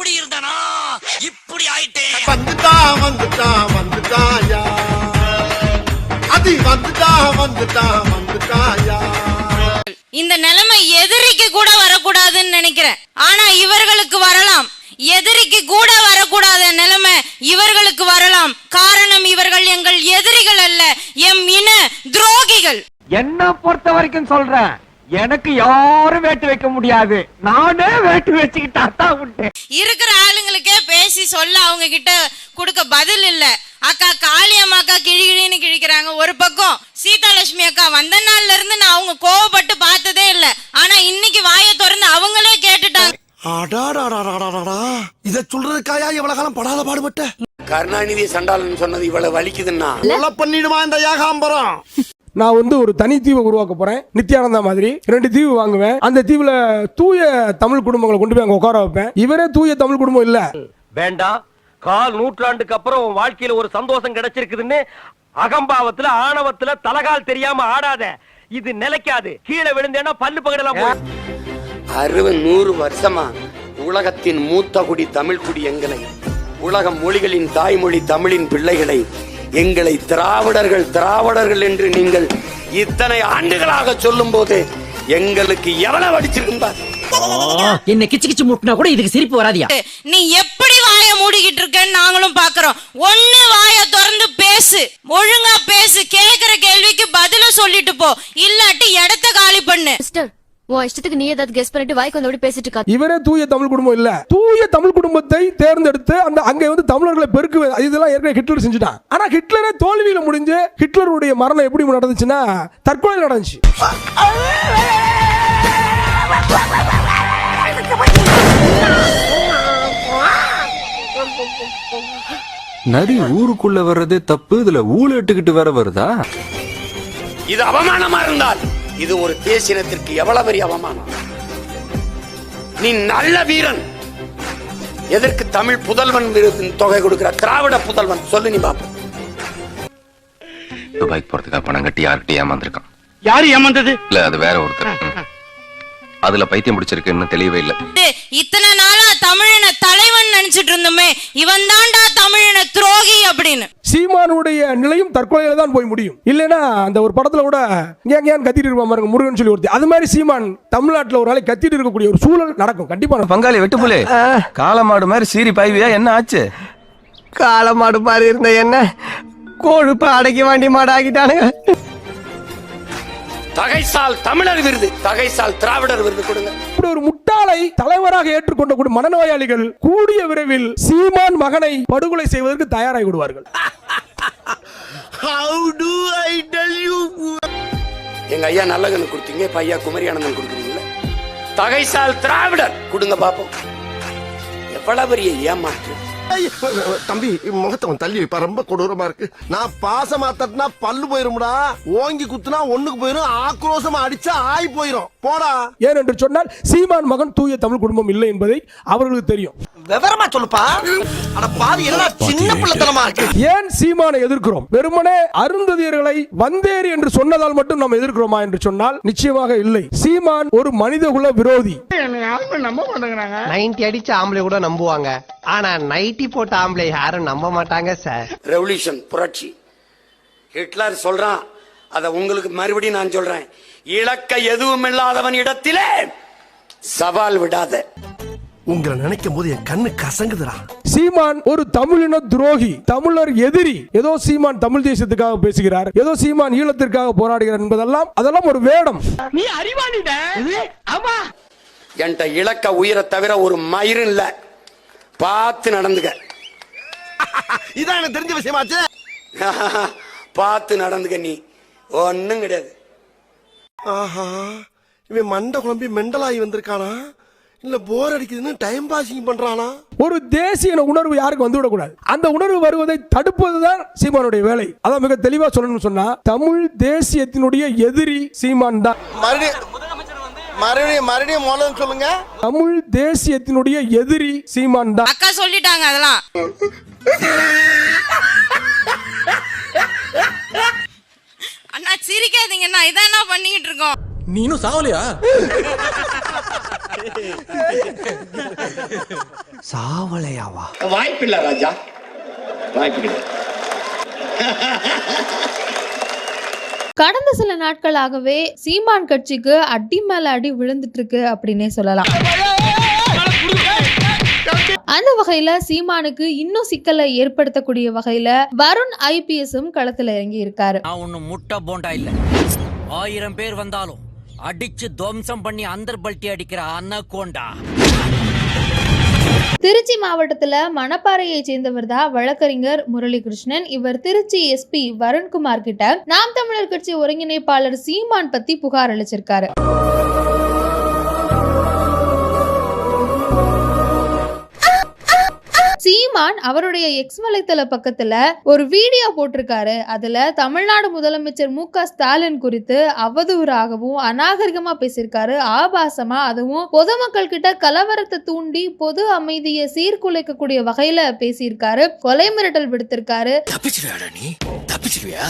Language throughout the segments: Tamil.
அப்படி இருந்தனா இப்படி ஆயிட்டேன். வந்துட்டாயா அது வந்துட்டாயா. இந்த நிலைமை எதிரிக்கு கூட வரக்கூடாதுன்னு நினைக்கிறேன். ஆனா இவர்களுக்கு வரலாம். எதிரிக்கு கூட வரக்கூடாத நிலைமை இவர்களுக்கு வரலாம். காரணம் இவர்கள் எங்கள் எதிரிகள் அல்ல, எம் இன துரோகிகள். என்ன பொறுத்த வரைக்கும் சொல்றேன், எனக்கு யாரும் வேட்டு வைக்க முடியாது. நானே வேட்டு வச்சுக்கிட்டா தான் உண்டு. இருக்கிற ஆளுங்களுக்கே பேசி சொல்ல அவங்க கிட்ட கொடுக்க பதில் இல்ல. அக்கா காளியம்மா அக்கா கிழிகிழின்னு கிழிக்கிறாங்க. ஒரு பக்கம் சீதாலட்சுமி அக்கா வந்த நாள்ல இருந்து நான் அவங்க கோவப்பட்டு பார்த்ததே இல்ல. ஆனா இன்னைக்கு வாயை திறந்து அவங்களே கேட்டுட்டாங்க. இத சொல்றதுக்காயா இவ்வளவு காலம் படாத பாடுபட்ட? கருணாநிதி சண்டாளன் சொன்னது இவ்வளவு வலிக்குதுன்னா பண்ணிடுமா இந்த ஏகாம்பரம்? நான் ஒரு தனி தீவை உருவாக்க போறேன். நித்யானந்தா மாதிரி 2 தீவு வாங்குவேன். அந்த தீவுல தூய தமிழ் குடும்பங்களை கொண்டு போய் அங்க உட்கார வைப்பேன். இவரே தூய தமிழ் குடும்பம் இல்ல. வேண்டாம், 1/4 நூற்றாண்டுக்கு அப்புறம் உன் வாழ்க்கையில ஒரு சந்தோஷம் கிடைச்சிருக்குதுன்னு அகம்பாவத்துல ஆணவத்துல தலகால் தெரியாம ஆடாத. இது நிலைக்காது. கீழே விழுந்தேன்னா பல்லு பகடலாம். 60-100 வருஷமா உலகத்தின் மூத்த குடி தமிழ் குடி எங்களை, உலக மொழிகளின் தாய்மொழி தமிழின் பிள்ளைகளை, எங்களை திராவிடர்கள் என்று நீங்கள் இத்தனை ஆண்டுகளாக சொல்லும் போது எங்களுக்கு எவ்வளவு அடிச்சிருந்தா? என்ன கிச்சு கிச்சு முட்டினா கூட இதுக்கு சிரிப்பு வராதியா? நீ எப்படி வாய மூடிக்கிட்டு இருக்கன்னு நாங்களும் பாக்குறோம். ஒண்ணு வாய திறந்து பேசு, ஒழுங்கா பேசு, கேக்குற கேள்விக்கு பதில சொல்லிட்டு போ, இல்லாட்டி இடத்த காலி பண்ணு. உன் இஷ்டத்துக்கு நீ ஏதாவது கெஸ் பண்ணிட்டு வாய்க்கு வந்தோட பேசிட்டு இருக்க. இவரே தூய தமிழ் குடும்பம் இல்ல. தூய தமிழ் குடும்பத்தை தேர்ந்தெடுத்து அங்க தமிழர்களை பெருக்கு இதெல்லாம் ஏற்கனவே ஹிட்லர் செஞ்சுட்டான். ஆனா ஹிட்லரே தோல்வியில முடிஞ்சு ஹிட்லருடைய மரணம் எப்படி நடந்துச்சுன்னா தற்கொலை நடந்துச்சு. நரி ஊருக்குள்ள வர்றதே தப்பு, இதுல ஊழட்டுக்கிட்டு வேற வருதா? இது அவமானமா இருந்தால் இது ஒரு தேசினத்திற்கு எவ்வளவு பெரிய அவமானம். நீ நல்ல வீரன், எதற்கு தமிழ் புதல்வன் தொகை கொடுக்கிற? திராவிட புதல்வன் சொல்லு நீ பாப்போம். துபாய்க்கு போறதுக்காக பணம் கட்டி யார்கிட்ட ஏமாந்துருக்கான். யாரு ஏமாந்தது? இல்ல அது வேற ஒருத்தர். அதுல பைத்தியம் முடிச்சிருக்குன்னு தெளிவே இல்ல. இத்தனை நாளா தமிழன தலைவன் நினைச்சிட்டு இருந்தோமே, இவன் தாண்டா தமிழன துரோகி அப்படின்னு. சீமானுடைய நிலையும் தற்கொலையில தான் போய் முடியும். இல்லைன்னா அந்த ஒரு படத்துல கூட ஏன் கத்திட்டு இருப்பா பாருங்க, முருகன் சொல்லி ஒருத்தி. அது மாதிரி சீமான் தமிழ்நாட்டுல ஒரு நாளைக்கு கத்திட்டு இருக்கக்கூடிய ஒரு சூழல் நடக்கும் கண்டிப்பா. பங்காளி வெட்டுப்புலே காலமாடு மாதிரி சீரி பாய்வியா? என்ன ஆச்சு? காலமாடு மாதிரி இருந்த என்ன கோழுப்ப அடக்கி வாண்டி மாடு ஆகிட்டானுங்க. தகைசால் தமிழர் விருது, தகைசால் திராவிடர் விருது கொடுங்க. இப்படி ஒரு முட்டாளை தலைவராக ஏற்றுக்கொண்ட மனநோயாளிகள் கூடிய விரைவில் சீமான் மகனை படுகொலை செய்வதற்கு தயாராகி விடுவார்கள். எங்க ஐயா நல்லகண்ணு கொடுத்தீங்க, இப்ப ஐயா குமரி ஆனந்தன் கொடுக்குறீங்களா? தகைசால் திராவிடர் கொடுங்க பாப்போம். எவ்வளவு பெரிய ஏமாற்று. தம்பி முகத்தவன் தள்ளி வைப்பா, ரொம்ப கொடூரமா இருக்கு. நான் பாசமா தட்டினா பல்லு போயிரும்டா, ஓங்கி குத்துனா ஒண்ணுக்கு போயிரும், ஆக்ரோஷமா அடிச்சா ஆய் போயிரும். போடா. ஏன் என்று சொன்னால் சீமான் மகன் தூய தமிழ் குடும்பம் இல்லை என்பதை அவர்களுக்கு தெரியும். விவரமா சொல்லுப்பா. அட பாவி என்ன சின்ன பிள்ளைத்தனமா இருக்கு. ஏன் சீமானை எதிர்க்கிறோம்? வெறுமனே அருந்ததியர்களை வந்தேரி என்று சொன்னதால் மட்டும் நாம் எதிர்க்கிறோமா என்று சொன்னால் நிச்சயமாக இல்லை. சீமான் ஒரு மனிதகுல விரோதி. 90 அடிச்ச ஆம்பளை கூட நம்புவாங்க, ஆனா 90 போட்ட ஆம்பளை யாரும் நம்ப மாட்டாங்க சார். ரெவல்யூஷன் புரட்சி ஹிட்லர் சொல்றான், அத உங்களுக்கு மறுபடியும் நான் சொல்றேன். இலக்க எதுவும் இல்லாதவன் இடத்திலே சவால் விடாத. உங்களை நினைக்கும் போது என் கண்ணு கசங்குதுடா. சீமான் ஒரு தமிழின துரோகி, தமிழர் எதிரி. ஏதோ சீமான் தமிழ் தேசத்துக்காக பேசுகிறார், ஏதோ சீமான் ஈழத்திற்காக போராடுகிறார் என்பதெல்லாம் அதெல்லாம் ஒரு வேடம். நீ அறிவாளிட. ஆமா, என்கிட்ட இலக்க உயிரை தவிர ஒரு மயிரும் இல்ல. பார்த்து நடந்துக்க. இதான் எனக்கு தெரிஞ்ச விஷயமாச்சு. பார்த்து நடந்துக்க, நீ ஒன்னும் கிடையாது. ஆஹா, இவன் மண்டை குழம்பி மெண்டலாகி வந்திருக்கானா, இல்ல போர் அடிக்குதுன்னு டைம் பாசிங் பண்றானா? ஒரு தேசிய உணர்வு யாருக்கு வந்துவிடக் கூடாது. அந்த உணர்வு வருவதை தடுப்பதுதான் சீமானுடைய வேலை. அதான் மிக தெளிவா சொல்லணும்னு சொன்னா, தமிழ் தேசியத்தினுடைய எதிரி சீமான் தான். மறுபடியும் மூலம் சொல்லுங்க. தமிழ் தேசியத்தினுடைய எதிரி சீமான் தான். அக்கா சொல்லிட்டாங்க அதெல்லாம். அண்ணா சிரிக்காதீங்கண்ணா, இதான் பண்ணிக்கிட்டு இருக்கோம். நீனும் சாவலையா? சாவலையாவா? வாய்ப்பில்லை ராஜா, வாய்ப்பில்லை. கடந்த சில நாட்களாகவே சீமான் கட்சிக்கு அடி மேல அடி விழுந்துட்டு இருக்கு அப்படின்னே சொல்லலாம். அந்த வகையில சீமானுக்கு இன்னும் சிக்கலை ஏற்படுத்தக்கூடிய வகையில வருண் IPSம் களத்துல இறங்கி இருக்காரு. முட்டை போண்டா இல்ல, 1000 பேர் வந்தாலும் அடிச்சு துவம்சம் பண்ணி அந்தர் பல்ட்டி அடிக்கிற அன்னகோண்டா. திருச்சி மாவட்டத்துல மணப்பாறையை சேர்ந்தவர் தான் வழக்கறிஞர் முரளிகிருஷ்ணன். இவர் திருச்சி SP வருண்குமார் கிட்ட நாம் தமிழர் கட்சி ஒருங்கிணைப்பாளர் சீமான் பத்தி புகார் அளிச்சிருக்காரு. சீமான் அவருடைய எக்ஸ் வலைத்தள பக்கத்துல ஒரு வீடியோ போட்டிருக்காரு. அதுல தமிழ்நாடு முதலமைச்சர் MK ஸ்டாலின் குறித்து அவதூறாகவும் அநாகரிகமா பேசியிருக்காரு. ஆபாசமா, அதுவும் பொதுமக்கள் கிட்ட கலவரத்தை தூண்டி பொது அமைதியை சீர்குலைக்கக்கூடிய வகையில பேசியிருக்காரு. கொலை மிரட்டல் விடுத்திருக்காரு. தப்பிச்சிருவியாடா நீ? தப்பிச்சிருவியா?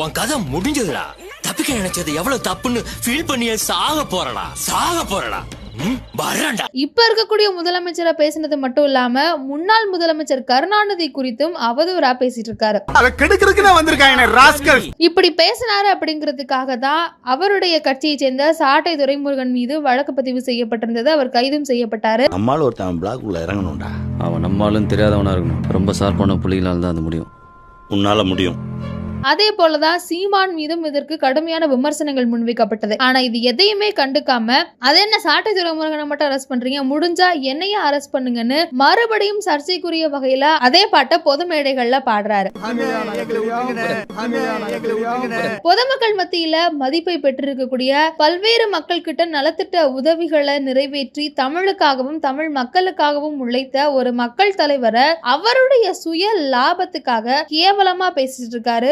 உன் கதை முடிஞ்சதுடா. தப்பிக்க நினைச்சது எவ்வளவு தப்புன்னு ஃபீல் பண்ணியே சாக போறடா. இப்ப இருக்கக்கூடிய முதலமைச்சரை பேசினது மட்டும் இல்லாம முன்னாள் முதலமைச்சர் கருணாநிதி குறித்தும் அவதூறா பேசிட்டு இருக்காரு. இப்படி பேசினாரு அப்படிங்கிறதுக்காக தான் அவருடைய கட்சியை சேர்ந்த சாட்டை துரைமுருகன் மீது வழக்கு பதிவு செய்யப்பட்டிருந்தது. அவர் கைதும் செய்யப்பட்டாரு. நம்மால ஒருத்தன் பிளாக் உள்ள இறங்கணும்டா. அவன் நம்மளும் தெரியாதவனா இருக்கணும். ரொம்ப ஷார்ப்பான புள்ளிகளால் தான் அது முடியும். உன்னால முடியும். அதே போலதான் சீமான் மீதும் இதற்கு கடுமையான விமர்சனங்கள் முன்வைக்கப்பட்டது. ஆனா இது எதையுமே கண்டுக்காம அது என்ன சாட்டை துரைமுருகனை மட்டும் அரெஸ்ட் பண்றீங்க, முடிஞ்சா என்னைய அரெஸ்ட் பண்ணுங்கன்னு மறுபடியும் சர்ச்சைக்குரிய வகையில அதே பாட்டை பொது மேடைகள்ல பாடுறாரு. பொதுமக்கள் மத்தியில மதிப்பை பெற்றிருக்கக்கூடிய பல்வேறு மக்கள் கிட்ட நலத்திட்ட உதவிகளை நிறைவேற்றி தமிழுக்காகவும் தமிழ் மக்களுக்காகவும் உழைத்த ஒரு மக்கள் தலைவரை அவருடைய சுய லாபத்துக்காக கேவலமா பேசிட்டு இருக்காரு.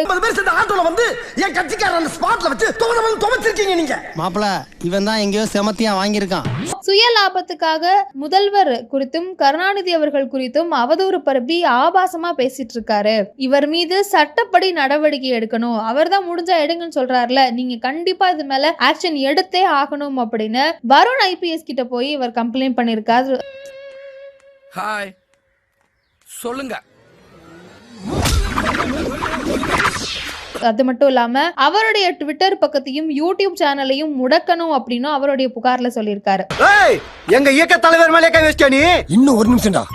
இவன் தான் எங்கேயோ செமத்தியா வாங்கியிருக்கான். சுய லாபத்துக்காக முதல்வர் குறித்தும் கருணாநிதி அவர்கள் குறித்தும் அவதூறு பரப்பி ஆபாசமா பேசிட்டு இருக்காரு. இவர் மீது சட்டப்படி நடவடிக்கை எடுக்கணும். அவர் தான் முடிஞ்சா எடுங்கன்னு சொல்றாருல, நீங்க கண்டிப்பா இது மேல ஆக்ஷன் எடுத்தே ஆகணும் அப்படின்னு வருண் IPS கிட்ட போய் இவர் கம்ப்ளைண்ட் பண்ணிருக்காரு. ஹாய் சொல்லுங்க. அது மட்டும் இல்லாம அவருடைய ட்விட்டர் பக்கத்தையும் யூடியூப் சேனலையும் முடக்கணும் அப்படின்னு அவருடைய புகார்ல சொல்லியிருக்காரு. எங்க இயக்க தலைவர் மேலே கை வச்சியா நீ? இன்னும் ஒரு நிமிஷம்டா.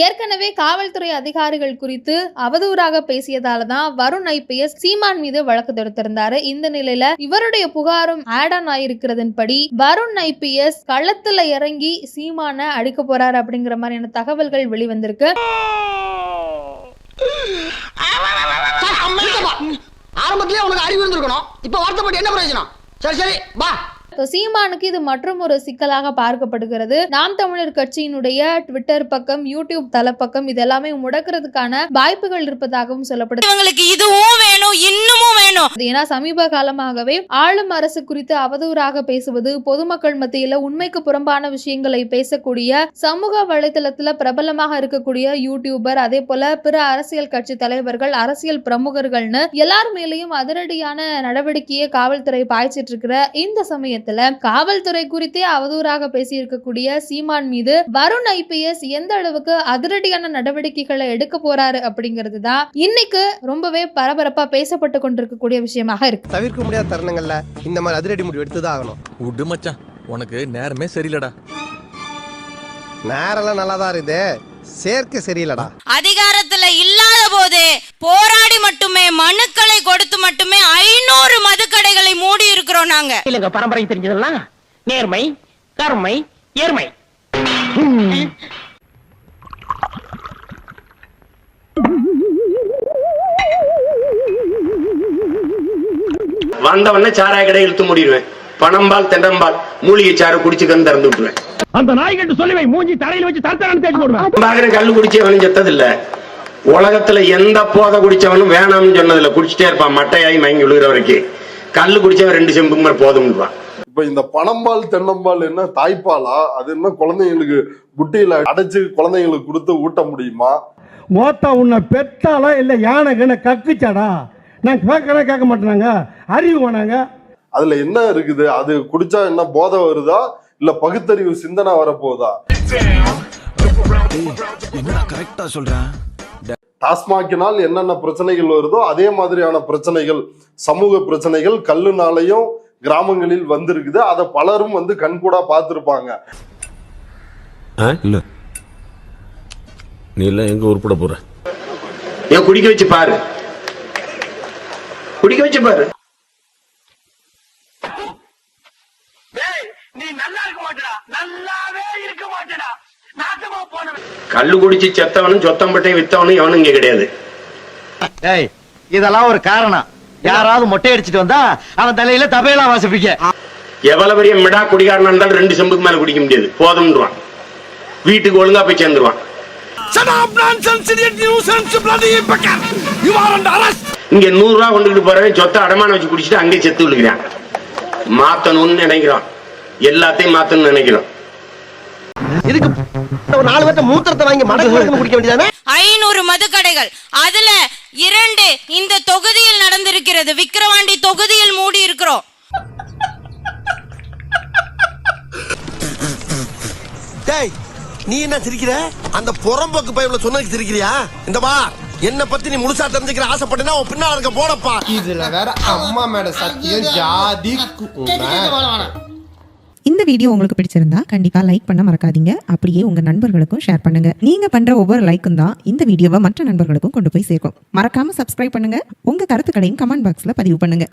ஏற்கனவே காவல்துறை அதிகாரிகள் குறித்து அவதூறாக பேசியதாலதான் வருண் IPS சீமான் மீது வழக்கு தொடுத்திருந்தாரு. இந்த நிலையில இவருடைய புகாரும் ஆட் ஆன் ஆயிருக்கிறதன்படி வருண் IPS களத்துல இறங்கி சீமான அடிக்க போறாரு அப்படிங்கிற மாதிரியான தகவல்கள் வெளிவந்திருக்கு. ஆரம்பத்திலே உனக்கு அறிவு இருந்திருக்கணும். இப்ப வருத்தப்பட்டு என்ன பிரயோஜனம்? சரி பா. சீமானுக்கு இது மற்றும் ஒரு சிக்கலாக பார்க்கப்படுகிறது. நாம் தமிழர் கட்சியினுடைய ட்விட்டர் பக்கம், யூடியூப் தளப்பக்கம் இதெல்லாமே முடக்கிறதுக்கான வாய்ப்புகள் இருப்பதாகவும் சொல்லப்படுது. இவங்களுக்கு இதுவும் வேணும், இன்னமும் வேணும். ஏன்னா சமீப காலமாகவே ஆளும் அரசு குறித்து அவதூறாக பேசுவது, பொதுமக்கள் மத்தியில உண்மைக்கு புறம்பான விஷயங்களை பேசக்கூடிய சமூக வலைதளத்துல பிரபலமாக இருக்கக்கூடிய யூடியூபர், அதே போல பிற அரசியல் கட்சி தலைவர்கள், அரசியல் பிரமுகர்கள்னு எல்லார் மேலேயும் அதிரடியான நடவடிக்கையை காவல்துறை பாய்ச்சிட்டு இருக்கிற இந்த சமயத்தில் காவல்துறை குறித்தே அவதூறாக பேசி இருக்கக்கூடிய சீமான் மீது வருண் IPS எந்த அளவுக்கு அதிரடியான நடவடிக்கைகளை எடுக்க போறாரு அப்படிங்கிறது தான் இன்னைக்கு ரொம்பவே பரபரப்பா பேசப்பட்டு கொண்டிருக்கக்கூடிய விஷயமாக இருக்கு. தவிர்க்க முடியாத தருணங்கள்ல இந்த மாதிரி அதிரடி முடிவு எடுத்துதான் ஆகணும். உடு மச்சான், உனக்கு நேரமே சரியில்லடா. நேரெல்லாம் நல்லாதான் இருக்குது, சேர்க்க சரியில்லடா. அதிகாரத்துல இல்லாத போது போராடி மட்டுமே, மனுக்களை கொடுத்து மட்டுமே 500 மதுக்கடைகளை மூடி இருக்கிறோம் நாங்க. இல்லங்க பரம்பரை தெரிஞ்சதெல்லாம் நேர்மை, கருமை, ஏர்மை. வந்தவன சாராய கடை இழுத்து மூடிடுவேன். பணம்பால் தெண்டம்பால் மூலிகை சாறு குடிச்சுக்கன்னு திறந்து விட்டுருவேன். அந்த நாய்கிட்ட சொல்லி வை, மூஞ்சி தரையில வச்சு தரத்தரன்னு தேடி போடுவேன். பாக்குற கல்லு குடிச்சவனும் செத்தது இல்ல. உலகத்துல எந்த போதை குடிச்சவனும் வேணாம்னு சொன்னதில்ல. குடிச்சிட்டே இருப்பான், மட்டையாகி மயங்கி விழுகிற வரைக்கும். கல்லு குடிச்சவன் 2 செம்பு போதும்னுவான். இப்ப இந்த பணம்பால் தென்னம்பால் என்ன தாய்ப்பாலா? அது என்ன குழந்தைங்களுக்கு புட்டியில அடைச்சு குழந்தைங்களுக்கு கொடுத்து ஊட்ட முடியுமா? ஓத்தா உன்னை பெத்தாலா இல்லை யானை கண்ணை கக்குச்சாடா? நான் கேட்க மாட்டேனாங்க, அறிவு வேணாங்க. அதுல என்ன இருக்குது? அது குடிச்சா என்ன போதை வருதா இல்ல பகுத்தறிவு சிந்தனை வரப்போகுதா? கரெக்டா சொல்றேன். டாஸ்மாகினால் என்னென்ன பிரச்சனைகள் வருதோ அதே மாதிரியான பிரச்சனைகள், சமூக பிரச்சனைகள் கல்லுனாலையும் கிராமங்களில் வந்திருக்குது. அதை பலரும் வந்து கண்கூடா பார்த்திருப்பாங்க. இல்ல நீ எல்லாம் எங்க உருப்பட போற? ஏன் குடிக்க வச்சு பாரு, குடிக்க வச்சு பாரு. நீ நல்லா இருக்க மாட்டடா, நல்லாவே இருக்க மாட்டடா. நாசமா போன கள்ளு குடிச்சு செத்தவனும் சொத்தம்பட்டை வித்தவனும் எவனும் இங்க கிடையாது. இதெல்லாம் ஒரு காரணம். யாராவது மொட்டை அடிச்சிட்டு வந்தா அவன் தலையில தபையெல்லாம் வாசிப்பீங்க. எவ்வளவு பெரிய மிடா குடிகாரனா இருந்தாலும் 2 செம்புக்கு மேல குடிக்க முடியாது, போதும்ன்றான். வீட்டுக்கு ஒழுங்கா போய் சேர்ந்துருவான். இங்க 100 ரூபா கொண்டுகிட்டு போறவன் சொத்தை அடமான வச்சு குடிச்சிட்டு அங்கேயே செத்து விழுகிறான். மாத்தணும்னு நினைக்கிறோம், எல்லாத்தையும் மாத்தணும்னு நினைக்கிறோம். இதுக்கு ஒரு 4 பேர்ட்ட மூத்திரத்தை வாங்கி மடக்கு குடிக்க வேண்டியதானே? 500 மதுக்கடைகள், அதுல 2 இந்த தொகுதியில் நடந்திருக்கிறது. விக்கிரவாண்டி தொகுதியில் மூடி இருக்கிறோம். டேய் நீ என்ன சிரிக்கிற? அந்த புறம்போக்கு பையல சொன்னதுக்கு சிரிக்கிறியா? இந்த பா என்ன பத்தி நீ முழுசா தெரிஞ்சுக்கிற ஆசைப்பட்டனா உன் பின்னால இருக்க போடப்பா. இதுல வேற அம்மா மேட சத்தியம் ஜாதி. இந்த வீடியோ உங்களுக்கு பிடிச்சிருந்தா கண்டிப்பா லைக் பண்ண மறக்காதீங்க. அப்படியே உங்க நண்பர்களுக்கும் ஷேர் பண்ணுங்க. நீங்க பண்ற ஒவ்வொரு லைக்கும் தான் இந்த வீடியோவை மற்ற நண்பர்களுக்கும் கொண்டு போய் சேர்க்கும். மறக்காம சப்ஸ்கிரைப் பண்ணுங்க. உங்க கருத்துக்களையும் கமெண்ட் பாக்ஸ்ல பதிவு பண்ணுங்க.